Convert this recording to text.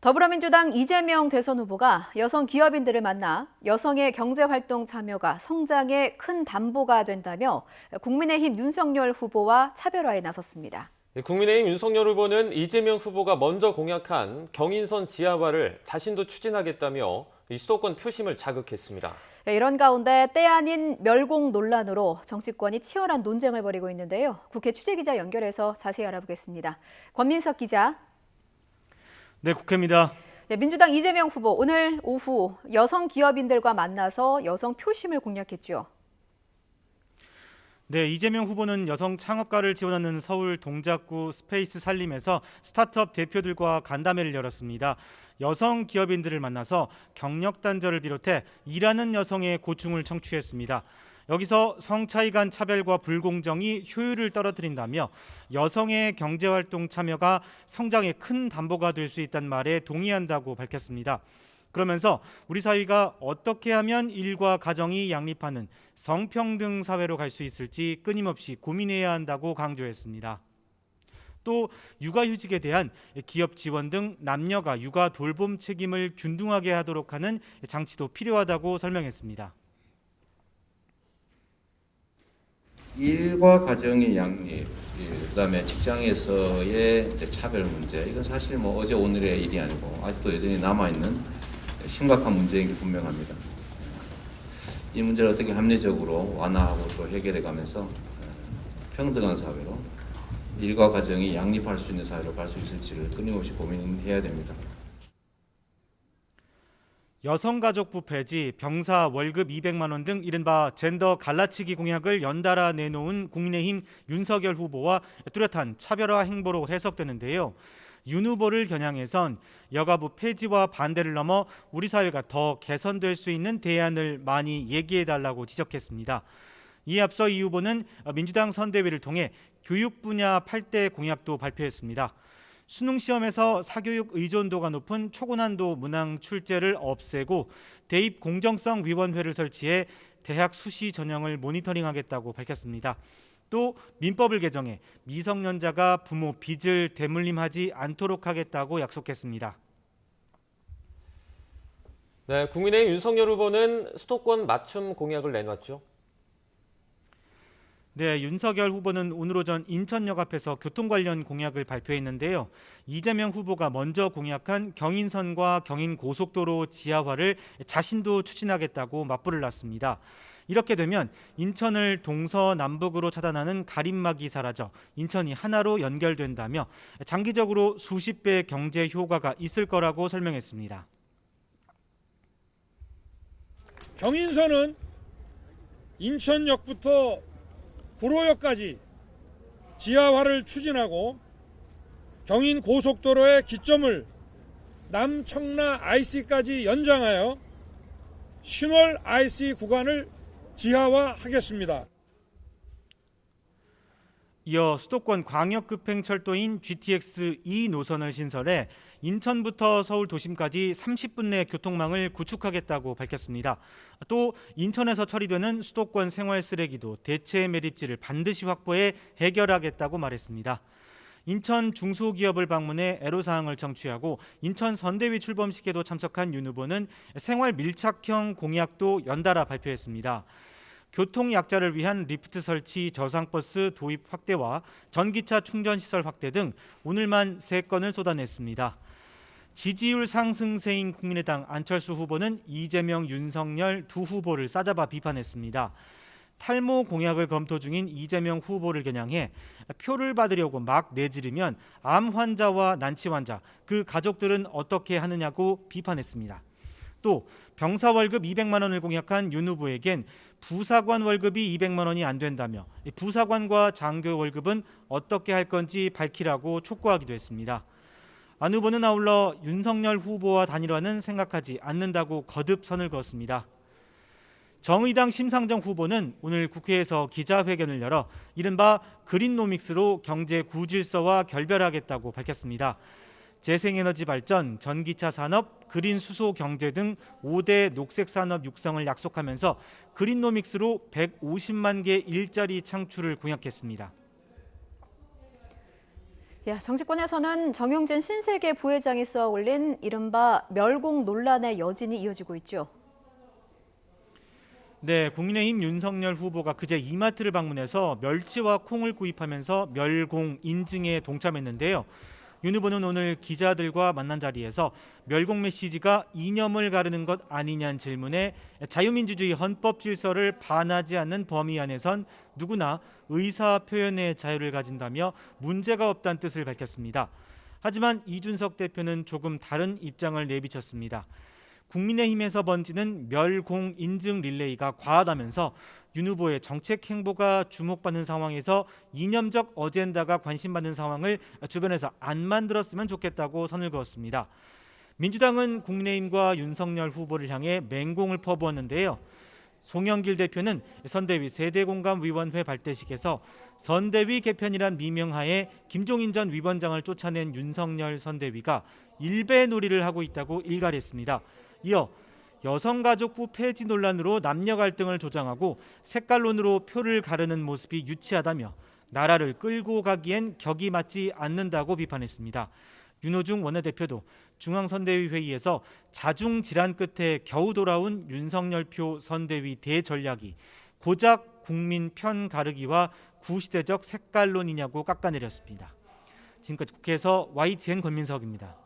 더불어민주당 이재명 대선 후보가 여성 기업인들을 만나 여성의 경제활동 참여가 성장에 큰 담보가 된다며 국민의힘 윤석열 후보와 차별화에 나섰습니다. 국민의힘 윤석열 후보는 이재명 후보가 먼저 공약한 경인선 지하화를 자신도 추진하겠다며 수도권 표심을 자극했습니다. 이런 가운데 때 아닌 멸공 논란으로 정치권이 치열한 논쟁을 벌이고 있는데요. 국회 취재기자 연결해서 자세히 알아보겠습니다. 권민석 기자. 네, 국회입니다. 민주당 이재명 후보 오늘 오후 여성 기업인들과 만나서 여성 표심을 공략했죠. 네, 이재명 후보는 여성 창업가를 지원하는 서울 동작구 스페이스 살림에서 스타트업 대표들과 간담회를 열었습니다. 여성 기업인들을 만나서 경력 단절을 비롯해 일하는 여성의 고충을 청취했습니다. 여기서 성차이 간 차별과 불공정이 효율을 떨어뜨린다며 여성의 경제활동 참여가 성장에 큰 담보가 될 수 있다는 말에 동의한다고 밝혔습니다. 그러면서 우리 사회가 어떻게 하면 일과 가정이 양립하는 성평등 사회로 갈 수 있을지 끊임없이 고민해야 한다고 강조했습니다. 또 육아휴직에 대한 기업 지원 등 남녀가 육아 돌봄 책임을 균등하게 하도록 하는 장치도 필요하다고 설명했습니다. 일과 가정의 양립, 그다음에 직장에서의 차별 문제, 이건 사실 어제 오늘의 일이 아니고 아직도 여전히 남아있는 심각한 문제인 게 분명합니다. 이 문제를 어떻게 합리적으로 완화하고 또 해결해 가면서 평등한 사회로 일과 가정이 양립할 수 있는 사회로 갈 수 있을지를 끊임없이 고민해야 됩니다. 여성가족부 폐지, 병사 월급 200만 원 등 이른바 젠더 갈라치기 공약을 연달아 내놓은 국민의힘 윤석열 후보와 뚜렷한 차별화 행보로 해석되는데요. 윤 후보를 겨냥해선 여가부 폐지와 반대를 넘어 우리 사회가 더 개선될 수 있는 대안을 많이 얘기해달라고 지적했습니다. 이에 앞서 이 후보는 민주당 선대위를 통해 교육 분야 8대 공약도 발표했습니다. 수능 시험에서 사교육 의존도가 높은 초고난도 문항 출제를 없애고 대입 공정성 위원회를 설치해 대학 수시 전형을 모니터링하겠다고 밝혔습니다. 또 민법을 개정해 미성년자가 부모 빚을 대물림하지 않도록 하겠다고 약속했습니다. 네, 국민의힘 윤석열 후보는 수도권 맞춤 공약을 내놨죠. 네, 윤석열 후보는 오늘 오전 인천역 앞에서 교통 관련 공약을 발표했는데요. 이재명 후보가 먼저 공약한 경인선과 경인고속도로 지하화를 자신도 추진하겠다고 맞불을 놨습니다. 이렇게 되면 인천을 동서남북으로 차단하는 가림막이 사라져 인천이 하나로 연결된다며 장기적으로 수십 배 경제 효과가 있을 거라고 설명했습니다. 경인선은 인천역부터 구로역까지 지하화를 추진하고 경인고속도로의 기점을 남청라 IC까지 연장하여 신월 IC 구간을 지하화하겠습니다. 이어 수도권 광역급행철도인 GTX 2 노선을 신설해 인천부터 서울 도심까지 30분 내 교통망을 구축하겠다고 밝혔습니다. 또 인천에서 처리되는 수도권 생활 쓰레기도 대체 매립지를 반드시 확보해 해결하겠다고 말했습니다. 인천 중소기업을 방문해 애로사항을 청취하고 인천 선대위 출범식에도 참석한 윤 후보는 생활 밀착형 공약도 연달아 발표했습니다. 교통약자를 위한 리프트 설치, 저상버스 도입 확대와 전기차 충전시설 확대 등 오늘만 3건을 쏟아냈습니다. 지지율 상승세인 국민의당 안철수 후보는 이재명, 윤석열 두 후보를 싸잡아 비판했습니다. 탈모 공약을 검토 중인 이재명 후보를 겨냥해 표를 받으려고 막 내지르면 암 환자와 난치 환자, 그 가족들은 어떻게 하느냐고 비판했습니다. 또 병사 월급 200만 원을 공약한 윤 후보에겐 부사관 월급이 200만 원이 안 된다며 부사관과 장교 월급은 어떻게 할 건지 밝히라고 촉구하기도 했습니다. 안 후보는 아울러 윤석열 후보와 단일화는 생각하지 않는다고 거듭 선을 그었습니다. 정의당 심상정 후보는 오늘 국회에서 기자회견을 열어 이른바 그린노믹스로 경제 구질서와 결별하겠다고 밝혔습니다. 재생에너지 발전, 전기차 산업, 그린 수소 경제 등 5대 녹색 산업 육성을 약속하면서 그린노믹스로 150만 개 일자리 창출을 공약했습니다. 정치권에서는 정용진 신세계 부회장이 쏘아 올린 이른바 멸공 논란의 여진이 이어지고 있죠. 네, 국민의힘 윤석열 후보가 그제 이마트를 방문해서 멸치와 콩을 구입하면서 멸공 인증에 동참했는데요. 윤 후보는 오늘 기자들과 만난 자리에서 멸공 메시지가 이념을 가르는 것 아니냐는 질문에 자유민주주의 헌법 질서를 반하지 않는 범위 안에선 누구나 의사 표현의 자유를 가진다며 문제가 없다는 뜻을 밝혔습니다. 하지만 이준석 대표는 조금 다른 입장을 내비쳤습니다. 국민의힘에서 번지는 멸공 인증 릴레이가 과하다면서 윤 후보의 정책 행보가 주목받는 상황에서 이념적 어젠다가 관심받는 상황을 주변에서 안 만들었으면 좋겠다고 선을 그었습니다. 민주당은 국민의힘과 윤석열 후보를 향해 맹공을 퍼부었는데요. 송영길 대표는 선대위 세대공감위원회 발대식에서 선대위 개편이란 미명하에 김종인 전 위원장을 쫓아낸 윤석열 선대위가 일배놀이를 하고 있다고 일갈했습니다. 이어 여성가족부 폐지 논란으로 남녀 갈등을 조장하고 색깔론으로 표를 가르는 모습이 유치하다며 나라를 끌고 가기엔 격이 맞지 않는다고 비판했습니다. 윤호중 원내대표도 중앙선대위 회의에서 자중 질환 끝에 겨우 돌아온 윤석열표 선대위 대전략이 고작 국민 편 가르기와 구시대적 색깔론이냐고 깎아내렸습니다. 지금까지 국회에서 YTN 권민석입니다.